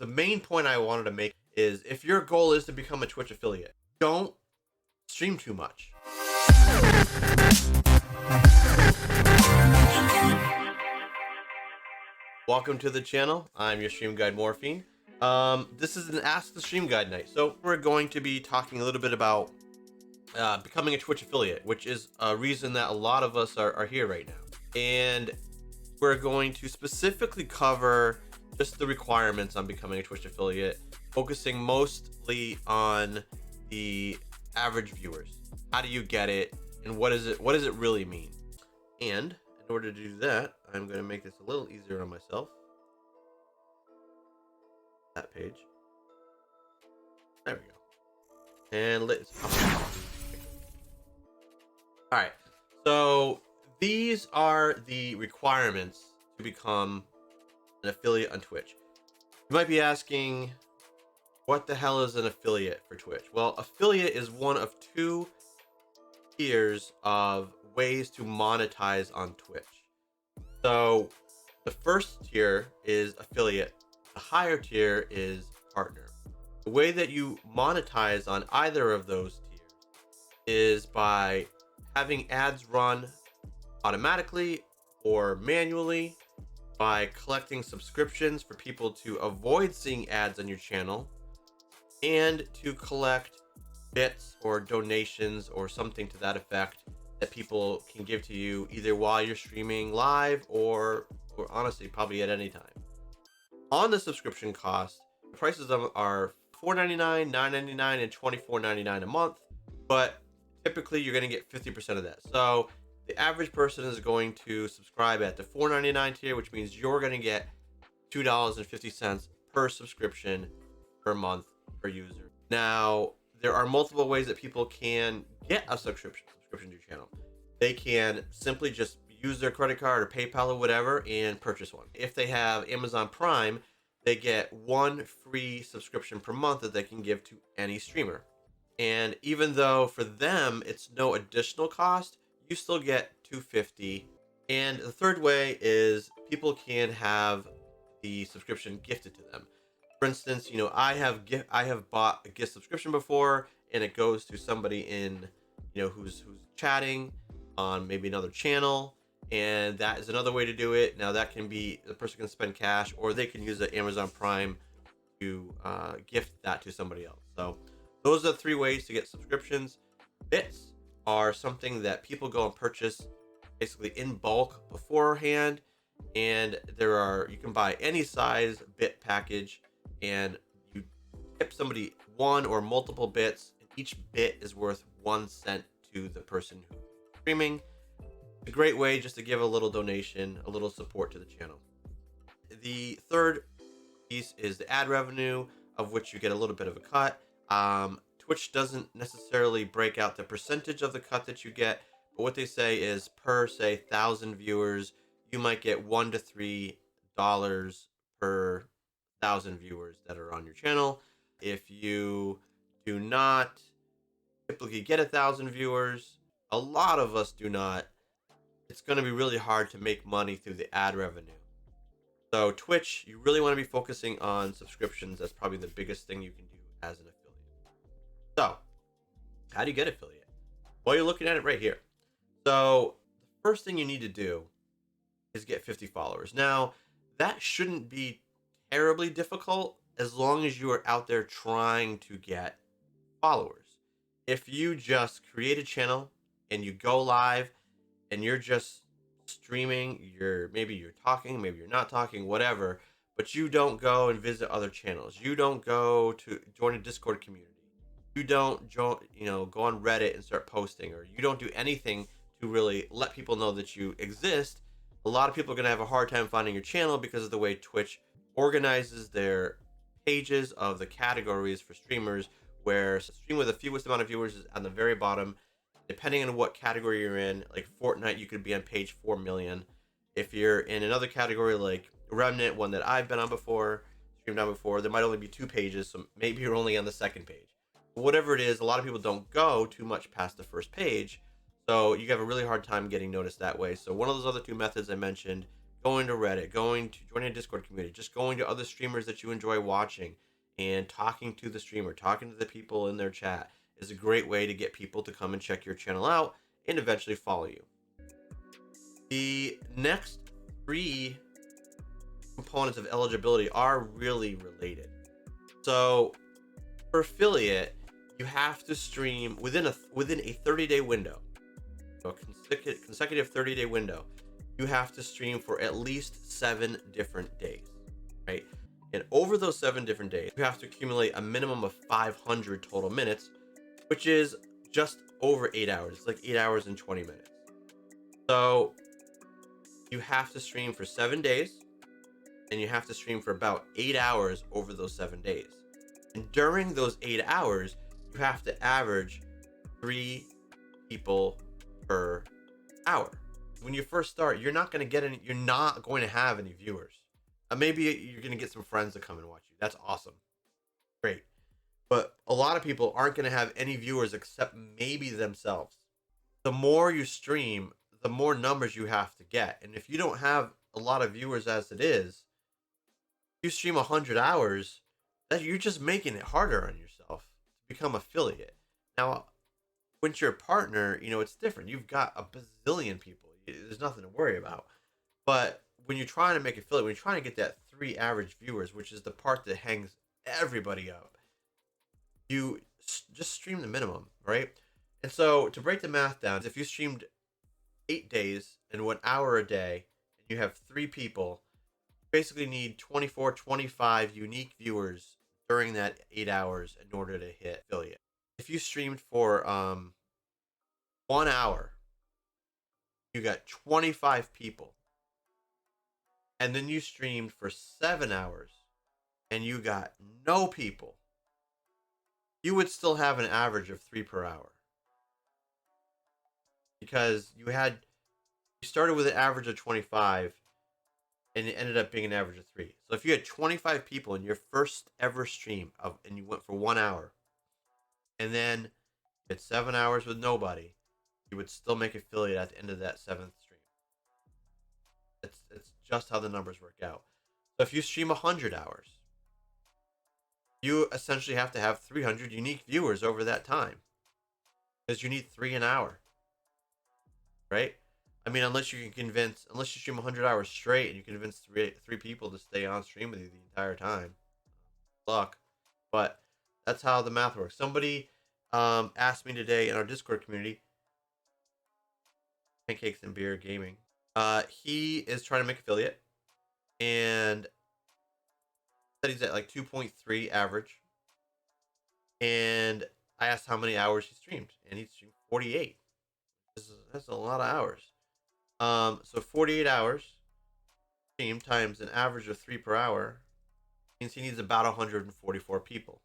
the main point I wanted to make is if your goal is to become a Twitch affiliate, don't stream too much. Welcome to the channel. I'm your stream guide Morphine. This is an Ask the Stream Guide night. So we're going to be talking a little bit about becoming a Twitch affiliate, which is a reason that a lot of us are here right now. And we're going to specifically cover just the requirements on becoming a Twitch affiliate, focusing mostly on the average viewers. How do you get it, and what does it really mean? And in order to do that, I'm going to make this a little easier on myself. That page. There we go. And let's. All right. So these are the requirements to become an affiliate on Twitch. You might be asking, what the hell is an affiliate for Twitch? Well, affiliate is one of two tiers of ways to monetize on Twitch. So the first tier is affiliate. The higher tier is partner. The way that you monetize on either of those tiers is by having ads run automatically or manually, by collecting subscriptions for people to avoid seeing ads on your channel, and to collect bits or donations or something to that effect that people can give to you either while you're streaming live or honestly probably at any time. On the subscription cost, the prices of them are $4.99, $9.99, and $24.99 a month, but typically you're going to get 50% of that. So the average person is going to subscribe at the $4.99 tier, which means you're going to get $2.50 per subscription per month per user. Now, there are multiple ways that people can get a subscription to your channel. They can simply just use their credit card or PayPal or whatever and purchase one. If they have Amazon Prime, they get one free subscription per month that they can give to any streamer. And even though for them it's no additional cost, you still get $2.50. And the third way is people can have the subscription gifted to them. For instance, I have bought a gift subscription before, and it goes to somebody in, who's chatting on maybe another channel, and that is another way to do it. Now that can be the person can spend cash, or they can use the Amazon Prime to gift that to somebody else. So those are the three ways to get subscriptions. Bits are something that people go and purchase basically in bulk beforehand, and you can buy any size bit package, and you tip somebody one or multiple bits, and each bit is worth 1 cent to the person who's streaming. It's a great way just to give a little donation, a little support to the channel. The third piece is the ad revenue, of which you get a little bit of a cut. Twitch doesn't necessarily break out the percentage of the cut that you get, but what they say is per, say, 1,000 viewers, you might get $1 to $3 per 1,000 viewers that are on your channel. If you do not typically get 1,000 viewers, a lot of us do not, it's going to be really hard to make money through the ad revenue. So Twitch, you really want to be focusing on subscriptions. That's probably the biggest thing you can do as an affiliate. So how do you get affiliate? Well, you're looking at it right here. So the first thing you need to do is get 50 followers. Now, that shouldn't be terribly difficult as long as you are out there trying to get followers. If you just create a channel and you go live and you're just streaming, maybe you're talking, maybe you're not talking, whatever, but you don't go and visit other channels, you don't go to join a Discord community, you don't go on Reddit and start posting, or you don't do anything to really let people know that you exist, a lot of people are going to have a hard time finding your channel because of the way Twitch organizes their pages of the categories for streamers, where stream with the fewest amount of viewers is on the very bottom. Depending on what category you're in, like Fortnite, you could be on page 4 million. If you're in another category like Remnant, one that I've been on before, streamed on before, there might only be 2 pages, so maybe you're only on the second page. Whatever it is, a lot of people don't go too much past the first page, so you have a really hard time getting noticed that way. So one of those other 2 methods I mentioned, going to Reddit, going to joining a Discord community, just going to other streamers that you enjoy watching and talking to the streamer, talking to the people in their chat is a great way to get people to come and check your channel out and eventually follow you. The next three components of eligibility are really related. So for affiliate, you have to stream within a 30-day window, a consecutive 30-day window. You have to stream for at least 7 different days, right? And over those 7 different days, you have to accumulate a minimum of 500 total minutes, which is just over 8 hours. It's like 8 hours and 20 minutes. So you have to stream for 7 days, and you have to stream for about 8 hours over those 7 days. And during those 8 hours, you have to average 3 people per hour. When you first start, you're not going to have any viewers. Maybe you're going to get some friends to come and watch you. That's awesome. Great. But a lot of people aren't going to have any viewers except maybe themselves. The more you stream, the more numbers you have to get. And if you don't have a lot of viewers as it is, you stream 100 hours, that you're just making it harder on yourself to become affiliate. Now, once you're a partner, it's different. You've got a bazillion people. There's nothing to worry about. But when you're trying to make affiliate, when you're trying to get that 3 average viewers, which is the part that hangs everybody up, you just stream the minimum, right? And so to break the math down, if you streamed 8 days and 1 hour a day, and you have 3 people, you basically need 24, 25 unique viewers during that 8 hours in order to hit affiliate. If you streamed for 1 hour, you got 25 people. And then you streamed for 7 hours and you got no people, you would still have an average of 3 per hour. Because you started with an average of 25 and it ended up being an average of 3. So if you had 25 people in your first ever stream and you went for 1 hour, and then you had 7 hours with nobody, you would still make affiliate at the end of that 7th stream. It's just how the numbers work out. So if you stream 100 hours, you essentially have to have 300 unique viewers over that time, because you need 3 an hour, right? I mean, unless you stream 100 hours straight and you convince three people to stay on stream with you the entire time, luck. But that's how the math works. Somebody asked me today in our Discord community, Pancakes and Beer Gaming. He is trying to make affiliate, and said he's at like 2.3 average. And I asked how many hours he streamed, and he streamed 48. That's a lot of hours. So 48 hours stream times an average of 3 per hour means he needs about 144 people.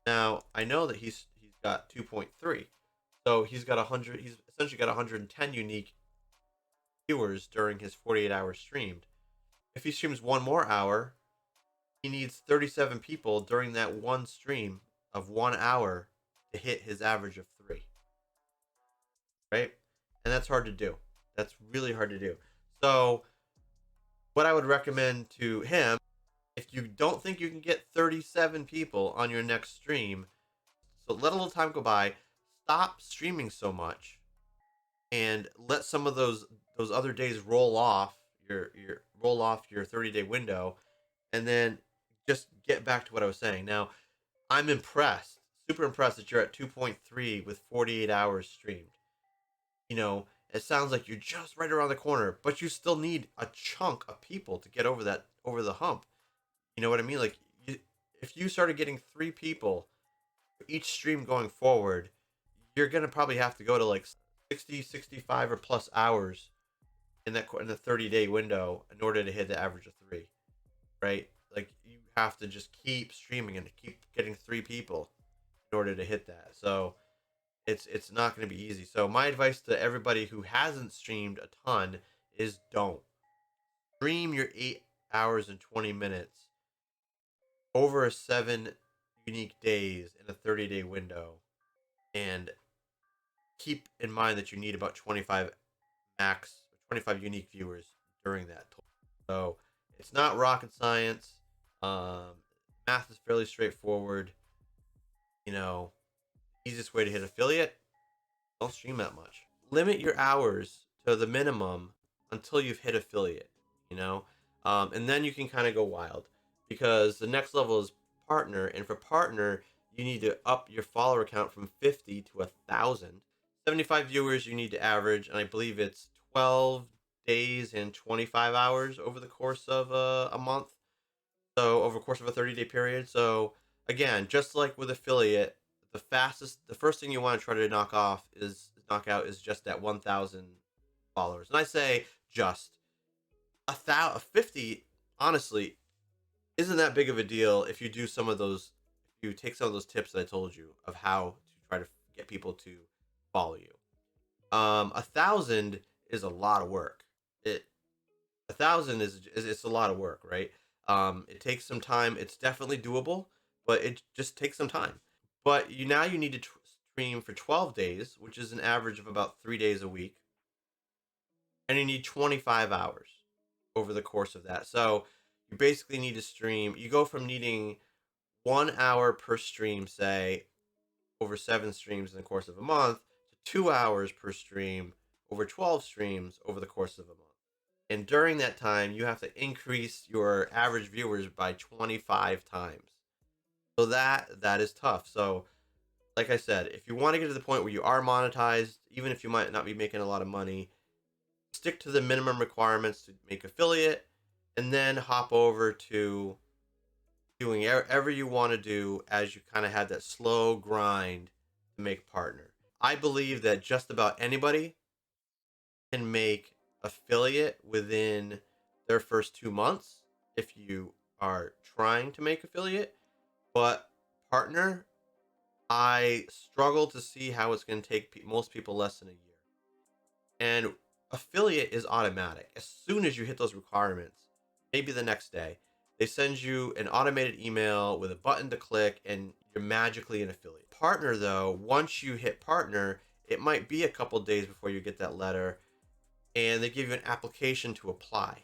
Now I know that he's got 2.3, so he's got 100. He's essentially got 110 unique viewers during his 48 hours streamed. If he streams 1 more hour, he needs 37 people during that one stream of 1 hour to hit his average of 3. Right? And that's hard to do. That's really hard to do. So what I would recommend to him, if you don't think you can get 37 people on your next stream, so let a little time go by, stop streaming so much, and let some of those other days roll off your 30-day window, and then just get back to what I was saying. Now, I'm impressed, super impressed that you're at 2.3 with 48 hours streamed. It sounds like you're just right around the corner, but you still need a chunk of people to get over the hump. You know what I mean? Like, if you started getting 3 people for each stream going forward, you're gonna probably have to go to like 60, 65 or plus hours in the 30-day window in order to hit the average of 3, right? Like, you have to just keep streaming and keep getting 3 people in order to hit that. So it's not going to be easy. So my advice to everybody who hasn't streamed a ton is don't stream your 8 hours and 20 minutes over 7 unique days in a 30-day window, and keep in mind that you need about 25 unique viewers during that tour. So it's not rocket science. Um, Math is fairly straightforward. You know, easiest way to hit affiliate, don't stream that much. Limit your hours to the minimum until you've hit affiliate, you know? And then you can kind of go wild, because the next level is partner. And for partner, you need to up your follower count from 50 to 1,000. 75 viewers you need to average, and I believe it's 12 days and 25 hours over the course of a month. So over the course of a 30-day period. So again, just like with affiliate, the first thing you want to try to knock out is just that 1,000 followers. And I say just 50, honestly, isn't that big of a deal if you do some of those, if you take some of those tips that I told you of how to try to get people to follow you. 1,000 is a lot of work. 1,000 is it's a lot of work, right? It takes some time. It's definitely doable, but it just takes some time. But you need to stream for 12 days, which is an average of about 3 days a week, and you need 25 hours over the course of that. So you basically need to stream. You go from needing 1 hour per stream, say, over 7 streams in the course of a month, to 2 hours per stream over 12 streams over the course of a month. And during that time, you have to increase your average viewers by 25 times. So that is tough. So like I said, if you want to get to the point where you are monetized, even if you might not be making a lot of money, stick to the minimum requirements to make affiliate, and then hop over to doing whatever you want to do as you kind of have that slow grind to make partner. I believe that just about anybody can make affiliate within their first 2 months if you are trying to make affiliate, but partner, I struggle to see how it's going to take most people less than a year. And affiliate is automatic. As soon as you hit those requirements, maybe the next day, they send you an automated email with a button to click, and you're magically an affiliate. Partner, though, once you hit partner, it might be a couple days before you get that letter, and they give you an application to apply.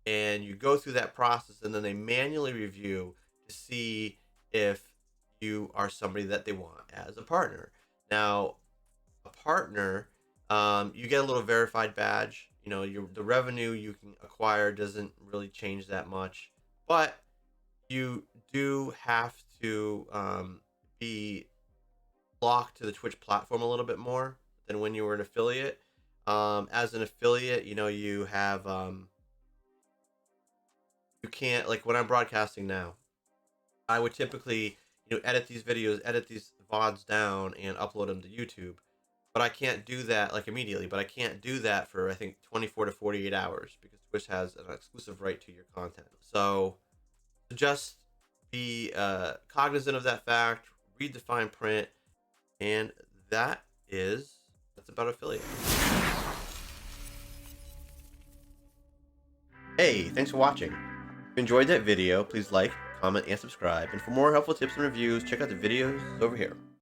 And you go through that process, and then they manually review to see if you are somebody that they want as a partner. Now, a partner, you get a little verified badge. You know, the revenue you can acquire doesn't really change that much, but you do have to be locked to the Twitch platform a little bit more than when you were an affiliate. As an affiliate, you know, you have you can't, like when I'm broadcasting now, I would typically, edit these videos, edit these VODs down and upload them to YouTube. But I can't do that like immediately, but I can't do that for I think 24 to 48 hours because Twitch has an exclusive right to your content. So just be cognizant of that fact, read the fine print, and that's about affiliate. Hey, thanks for watching. If you enjoyed that video, please like, comment, and subscribe. And for more helpful tips and reviews, check out the videos over here.